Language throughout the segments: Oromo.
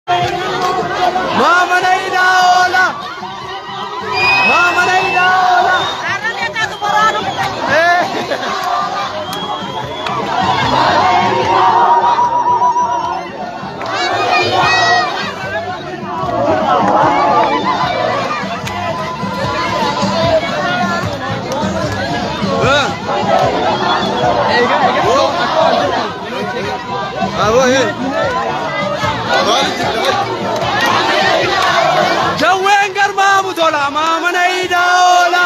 Mama Naida, Mama Naida. Jaweng garma mutola mama Naida ola.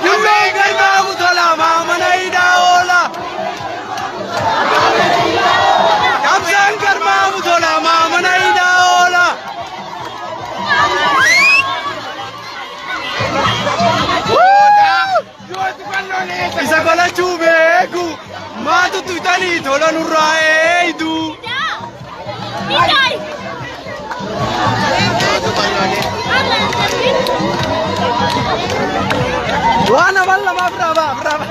Jaweng garma mutola mama Naida ola. Kapsan garma mutola mama Naida ola. Isa kola chube ku matu tu tani thola nurrae du wana balla ma brava brava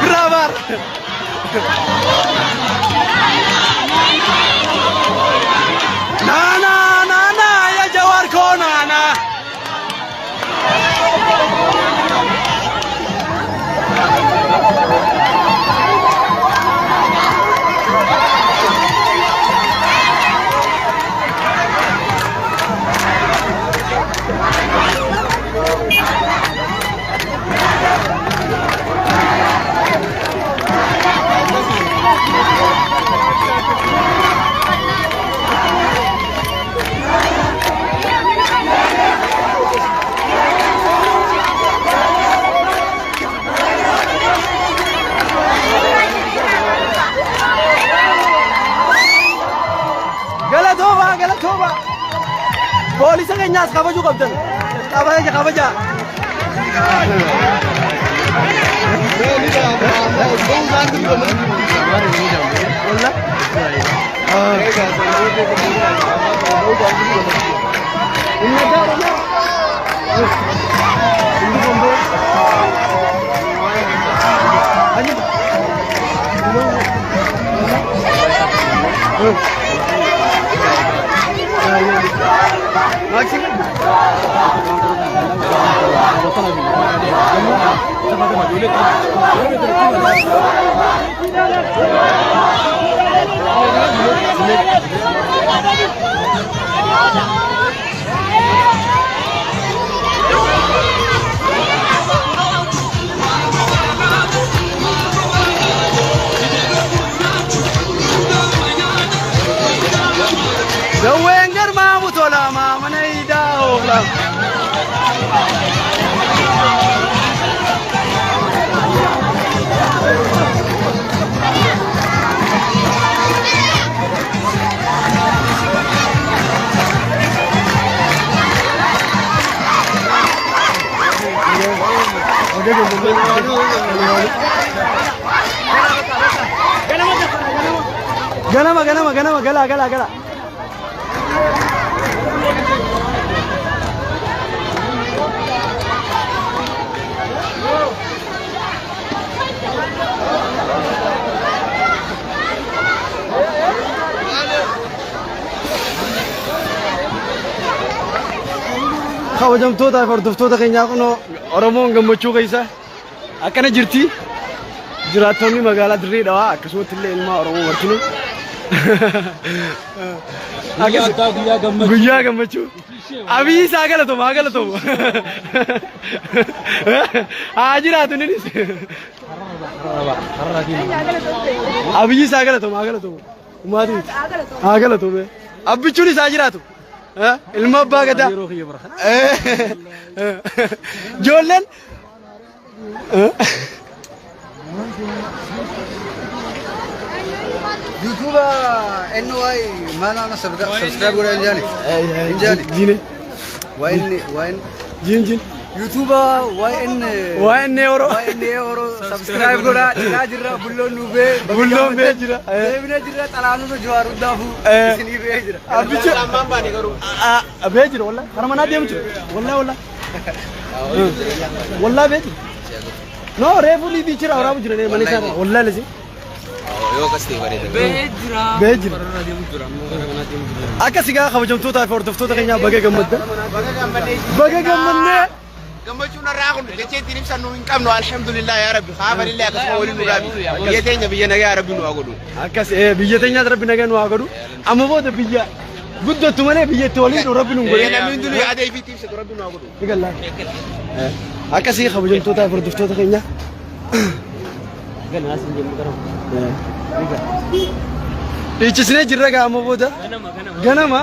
brava nana nana ya jawar ko nana Galatoba polisi kenyas kabaju kabdan kabaja Jaweng garma mutola mama Naida ola. Gala. Kabajamtoota hordoftoota keenyaa kunoo Oromoon gammachuu keessa akkana jirti. Jiraattonni magaalaa Dirree Dhawaa akkasumas illee ilmaa Oromoo martinu. Guyyaa gammachuu. Abii isaa galatooma galatooma. Haa jiraatu ninis. Abii isaa galatooma galatooma. Maatii. Haa galatooma. Abbichuun isaa jiraatu. Ilma abbaa gadaa. Ijoolleen. YouTube NY mana subscribe gora injali. Injali. Jine. Wine. Jin. YouTube وين يورو subscribe goda ila jirra bullo nube Bullo be jira. bina jirra talanu no jawaru dafu sini be jira abicho mamba ni garu be jira walla haramana dem jira walla walla be jira no refuli bi jira wara jira ne manisa walla lazi yoo qasti bareeda be jira akasiga khawjamtoota fordoftoota keenya baga gammadda baga gammadne gammachuun irraa kun jecha ittiin ibsannu hin qabnu alhamdulillah yaa rabbi khaaba lillahi akkasuma waliin nu gaabi biyya teenya biyya nagaa yaa rabbi nu haa godhu akkas biyya teenya rabbi nagaa nu haa godhu amma booda biyya guddatu malee biyya itti waliin rabbi nu godhu namni hunduu yaada ifiitti ibsatu rabbi nu haa godhu digalla akkasii kabajamtoota fordoftoota keenya ganaa sin jemmu garam dhiichisnee jirra gaa amma booda ganama